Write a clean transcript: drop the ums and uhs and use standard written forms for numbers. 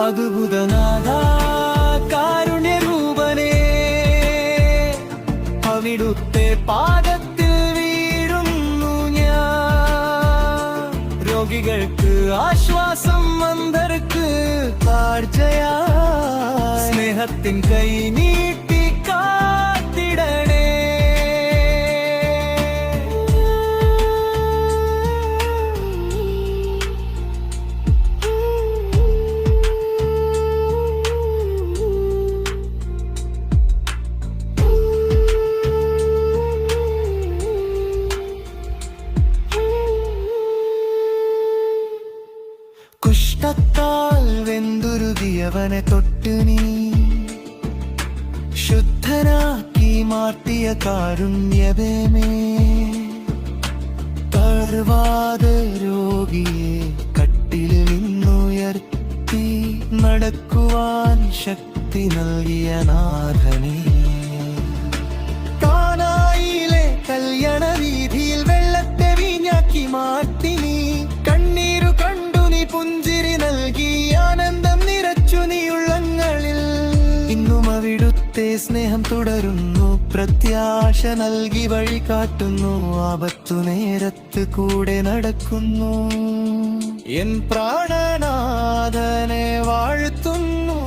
അദ്ഭുതനാഥ കാരുണ്യരൂപനേ, അവിടുത്തെ പാദത്തിൽ വീഴുന്നു ഞാൻ. രോഗികൾക്ക് ആശ്വാസം, അന്ധർക്ക് കാഴ്ചയാ, സ്നേഹത്തിൻ കൈ നീട്ടി കാത്തിടണേ. കുഷ്ഠത്താൽ വെന്തുരുകിയവനെ തൊട്ട് നീ ശുദ്ധനാക്കി മാറ്റിയ കാരുണ്യമേ. തളർവാദ രോഗിയെ കട്ടിലിൽ നിന്നുയർത്തി നടക്കുവാൻ ശക്തി നൽകിയ നാഥനേ. കാനായിലെ കല്യാണ വീതിയിൽ വെള്ളത്തെ വീഞ്ഞാക്കി മാറ്റി നീ, കണ്ണീരു കണ്ടു നീ പുഞ്ചിരി നൽകി, ആനന്ദം നിറച്ചു നീ ഉള്ളങ്ങളിൽ. ഇന്നും അവിടുത്തെ സ്നേഹം തുടരുന്നു, പ്രത്യാശ നൽകി വഴി കാട്ടുന്നു, ആപത്തു നേരത്ത് കൂടെ നടക്കുന്നു. എൻ പ്രാണനാഥനെ വാഴ്ത്തുന്നു.